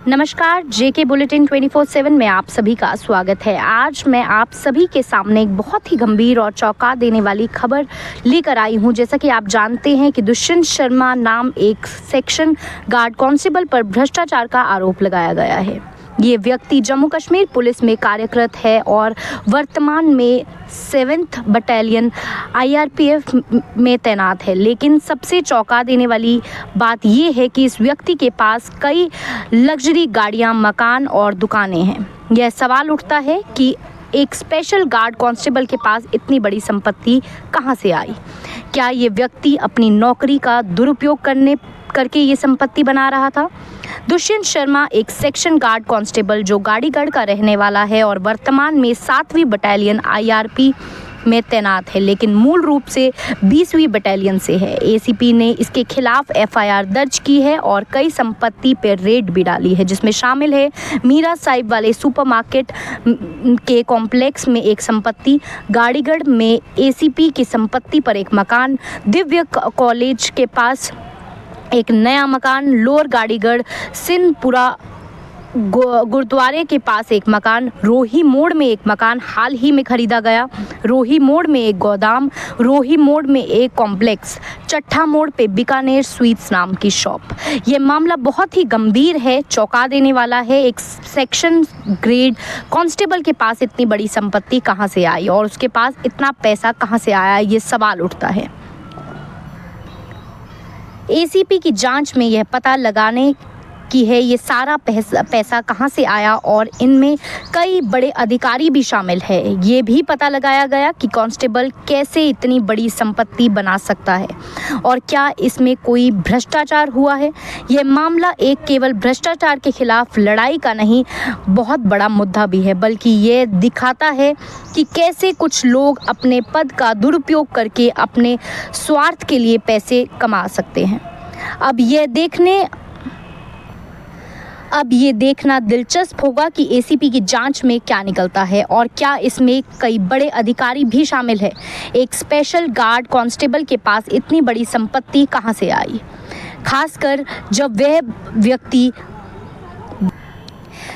नमस्कार, जेके बुलेटिन 24/7 में आप सभी का स्वागत है। आज मैं आप सभी के सामने एक बहुत ही गंभीर और चौंका देने वाली खबर लेकर आई हूं। जैसा कि आप जानते हैं कि दुष्यंत शर्मा नाम एक सेक्शन गार्ड कांस्टेबल पर भ्रष्टाचार का आरोप लगाया गया है। ये व्यक्ति जम्मू कश्मीर पुलिस में कार्यरत है और वर्तमान में 7th बटालियन IRPF में तैनात है। लेकिन सबसे चौंका देने वाली बात यह है कि इस व्यक्ति के पास कई लग्जरी गाड़ियां, मकान और दुकानें हैं। यह सवाल उठता है कि एक स्पेशल गार्ड कांस्टेबल के पास इतनी बड़ी संपत्ति कहां से आई? क्या ये व्यक्ति अपनी नौकरी का दुरुपयोग करके ये संपत्ति बना रहा था? दुष्यंत शर्मा एक सेक्शन गार्ड कांस्टेबल जो गाड़ीगढ़ का रहने वाला है और वर्तमान में 7वीं बटालियन IRP में तैनात है, लेकिन मूल रूप से 20वीं बटालियन से है। ACP ने इसके खिलाफ FIR दर्ज की है और कई संपत्ति पर रेड भी डाली है, जिसमें शामिल है मीरा साहिब वाले सुपरमार्केट के कॉम्प्लेक्स में एक संपत्ति, गाड़ीगढ़ में ACP की संपत्ति पर एक मकान, दिव्य कॉलेज के पास एक नया मकान, लोअर गाड़ीगढ़ सिंहपुरा गुरुद्वारे के पास एक मकान, रोही मोड़ में एक मकान हाल ही में खरीदा गया, रोही मोड़ में एक गोदाम, रोही मोड़ में एक कॉम्प्लेक्स, चट्ठा मोड़ पे बीकानेर स्वीट्स नाम की शॉप। ये मामला बहुत ही गंभीर है, चौंका देने वाला है। एक सेक्शन ग्रेड कांस्टेबल के पास इतनी बड़ी संपत्ति कहां से आई और उसके पास इतना पैसा कहां से आया, ये सवाल उठता है। ACP की जांच में यह पता लगाने की है ये सारा पैसा कहां से आया और इनमें कई बड़े अधिकारी भी शामिल है। ये भी पता लगाया गया कि कांस्टेबल कैसे इतनी बड़ी संपत्ति बना सकता है और क्या इसमें कोई भ्रष्टाचार हुआ है। यह मामला एक केवल भ्रष्टाचार के खिलाफ लड़ाई का नहीं, बहुत बड़ा मुद्दा भी है, बल्कि ये दिखाता है कि कैसे कुछ लोग अपने पद का दुरुपयोग करके अपने स्वार्थ के लिए पैसे कमा सकते हैं। अब ये देखना दिलचस्प होगा कि ACP की जांच में क्या निकलता है और क्या इसमें कई बड़े अधिकारी भी शामिल हैं। एक स्पेशल गार्ड कांस्टेबल के पास इतनी बड़ी संपत्ति कहां से आई, खासकर जब वह व्यक्ति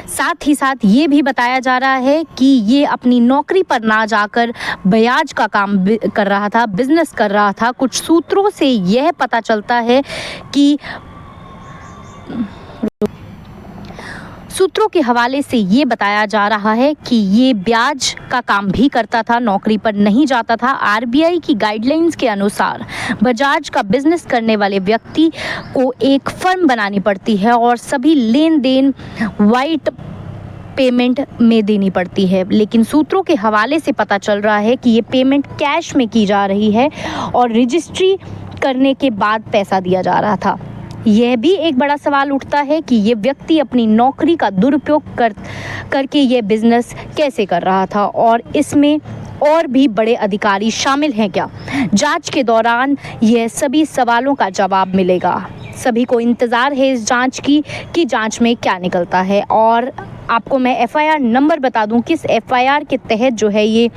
साथ ही साथ ये भी बताया जा रहा है कि ये अपनी नौकरी पर ना जाकर ब्याज का काम कर रहा था, बिजनेस कर रहा था। कुछ सूत्रों से यह पता चलता है कि सूत्रों के हवाले से ये बताया जा रहा है कि ये ब्याज का काम भी करता था, नौकरी पर नहीं जाता था। RBI की गाइडलाइंस के अनुसार बजाज का बिजनेस करने वाले व्यक्ति को एक फर्म बनानी पड़ती है और सभी लेन देन वाइट पेमेंट में देनी पड़ती है, लेकिन सूत्रों के हवाले से पता चल रहा है कि ये पेमेंट कैश में की जा रही है और रजिस्ट्री करने के बाद पैसा दिया जा रहा था। यह भी एक बड़ा सवाल उठता है कि ये व्यक्ति अपनी नौकरी का दुरुपयोग करके ये बिजनेस कैसे कर रहा था और इसमें और भी बड़े अधिकारी शामिल हैं क्या। जांच के दौरान यह सभी सवालों का जवाब मिलेगा। सभी को इंतज़ार है इस जांच की कि जांच में क्या निकलता है। और आपको मैं FIR नंबर बता दूं, किस FIR के तहत जो है ये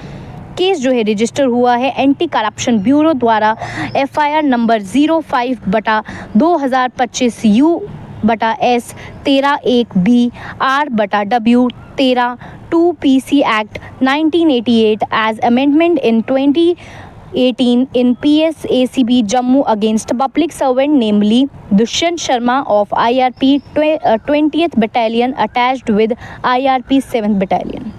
केस जो है रजिस्टर हुआ है। एंटी करप्शन ब्यूरो द्वारा FIR number 05/2025 U/S 13(1)B R/W 13(2) PC Act 1988 as amendment in 2018 in PS ACB Jammu against public servant namely Dushyant Sharma of IRP 20th Battalion attached with IRP 7th Battalion.